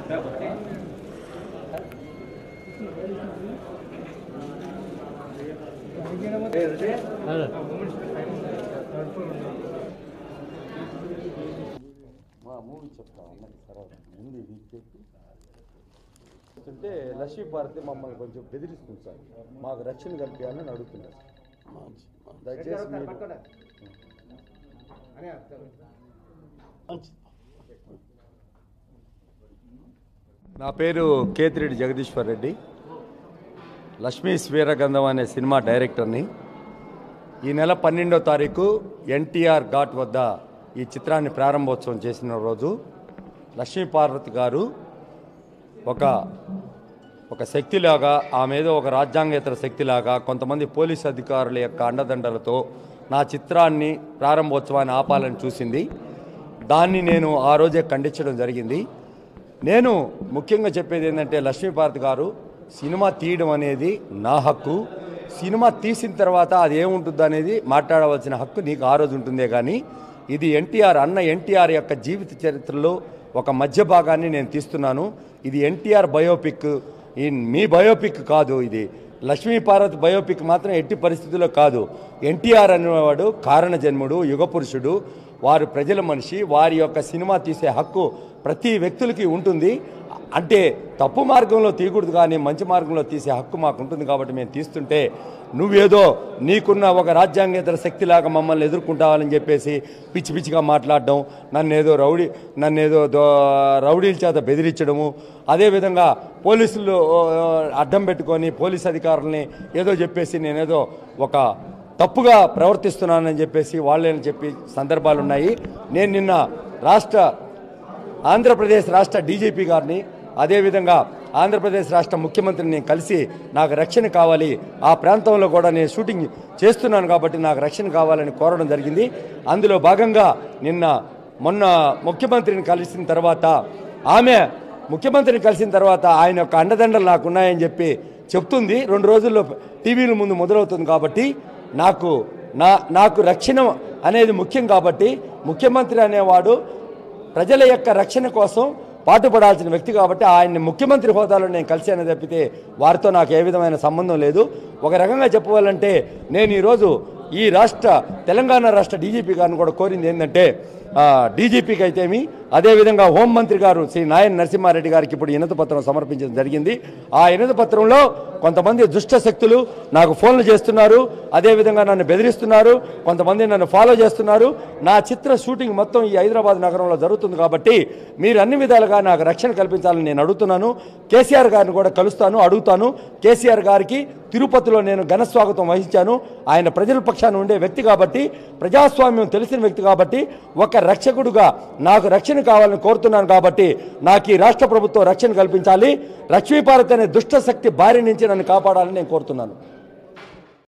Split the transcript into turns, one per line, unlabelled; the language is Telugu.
మూవీ చెప్తాం అన్నది తర్వాత ముందు ఇది చెప్పి అంటే లక్ష్మీ భారతి మమ్మల్ని కొంచెం బెదిరిస్తుంది సార్, మాకు రక్షణ కల్పించాలని అడుగుతున్నారు. దయచేసి నా పేరు కేతిరెడ్డి జగదీశ్వర్ రెడ్డి, లక్ష్మీ స్వీరగంధం అనే సినిమా డైరెక్టర్ని. ఈ నెల 12వ తారీఖు ఎన్టీఆర్ ఘాట్ వద్ద ఈ చిత్రాన్ని ప్రారంభోత్సవం చేసిన రోజు లక్ష్మీ పార్వతి గారు ఒక శక్తిలాగా, ఆమె ఏదో ఒక రాజ్యాంగేతర శక్తిలాగా కొంతమంది పోలీసు అధికారుల యొక్క అండదండలతో నా చిత్రాన్ని ప్రారంభోత్సవాన్ని ఆపాలని చూసింది. దాన్ని నేను ఆ రోజే ఖండించడం జరిగింది. నేను ముఖ్యంగా చెప్పేది ఏంటంటే, లక్ష్మీపార్వతి గారు సినిమా తీయడం అనేది నా హక్కు. సినిమా తీసిన తర్వాత అది ఏముంటుంది అనేది మాట్లాడవలసిన హక్కు నీకు ఆ రోజు ఉంటుందే కానీ, ఇది ఎన్టీఆర్ యొక్క జీవిత చరిత్రలో ఒక మధ్య భాగాన్ని నేను తీస్తున్నాను. ఇది ఎన్టీఆర్ బయోపిక్, మీ బయోపిక్ కాదు. ఇది లక్ష్మీపార్వతి బయోపిక్ మాత్రం ఎట్టి పరిస్థితుల్లో కాదు. ఎన్టీఆర్ అనేవాడు కారణ జన్ముడు, యుగపురుషుడు, వారు ప్రజల మనిషి. వారి యొక్క సినిమా తీసే హక్కు ప్రతి వ్యక్తులకి ఉంటుంది. అంటే తప్పు మార్గంలో తీయకూడదు కానీ మంచి మార్గంలో తీసే హక్కు మాకు ఉంటుంది. కాబట్టి మేము తీస్తుంటే నువ్వేదో నీకున్న ఒక రాజ్యాంగేతర శక్తిలాగా మమ్మల్ని ఎదుర్కొంటావని చెప్పేసి పిచ్చి పిచ్చిగా మాట్లాడడం, నన్నేదో రౌడీల చేత బెదిరించడము, అదేవిధంగా పోలీసులు అడ్డం పెట్టుకొని పోలీస్ అధికారులని ఏదో చెప్పేసి నేనేదో ఒక తప్పుగా ప్రవర్తిస్తున్నానని చెప్పేసి వాళ్ళని చెప్పి సందర్భాలు ఉన్నాయి. నేను నిన్న ఆంధ్రప్రదేశ్ రాష్ట్ర డీజీపీ గారిని, అదేవిధంగా ఆంధ్రప్రదేశ్ రాష్ట్ర ముఖ్యమంత్రిని కలిసి నాకు రక్షణ కావాలి, ఆ ప్రాంతంలో కూడా నేను షూటింగ్ చేస్తున్నాను కాబట్టి నాకు రక్షణ కావాలని కోరడం జరిగింది. అందులో భాగంగా మొన్న ముఖ్యమంత్రిని కలిసిన తర్వాత ఆయన యొక్క అండదండలు నాకున్నాయని చెప్పి చెప్తుంది. 2 రోజుల్లో టీవీల ముందు మొదలవుతుంది. కాబట్టి నాకు రక్షణ అనేది ముఖ్యం. కాబట్టి ముఖ్యమంత్రి అనేవాడు ప్రజల యొక్క రక్షణ కోసం పాటుపడాల్సిన వ్యక్తి. కాబట్టి ఆయన్ని ముఖ్యమంత్రి హోదాలో నేను కలిశాను తప్పితే వారితో నాకు ఏ విధమైన సంబంధం లేదు. ఒక రకంగా చెప్పవాలంటే నేను ఈరోజు ఈ తెలంగాణ రాష్ట్ర డీజీపీ గారిని కూడా కోరింది ఏంటంటే, డీజీపీకి అయితేమి, అదేవిధంగా హోంమంత్రి గారు శ్రీ నాయన నరసింహారెడ్డి గారికి ఇప్పుడు వినతి పత్రం సమర్పించడం జరిగింది. ఆ వినతి పత్రంలో కొంతమంది దుష్ట శక్తులు నాకు ఫోన్లు చేస్తున్నారు, అదేవిధంగా నన్ను బెదిరిస్తున్నారు, కొంతమంది నన్ను ఫాలో చేస్తున్నారు. నా చిత్ర షూటింగ్ మొత్తం ఈ హైదరాబాద్ నగరంలో జరుగుతుంది. కాబట్టి మీరు అన్ని విధాలుగా నాకు రక్షణ కల్పించాలని నేను అడుగుతున్నాను. కేసీఆర్ గారిని కూడా అడుగుతాను. కేసీఆర్ గారికి తిరుపతిలో నేను ఘన స్వాగతం వహించాను. ఆయన ప్రజల పక్షాన ఉండే వ్యక్తి కాబట్టి, ప్రజాస్వామ్యం తెలిసిన వ్యక్తి కాబట్టి, ఒక రక్షకుడుగా నాకు రక్షణ కావాలని కోరుతున్నాను. కాబట్టి నాకు ఈ రాష్ట్ర ప్రభుత్వం రక్షణ కల్పించాలి. లక్ష్మీపార్వతి అనే దుష్ట శక్తి బారి నుంచి నన్ను కాపాడాలని నేను కోరుతున్నాను.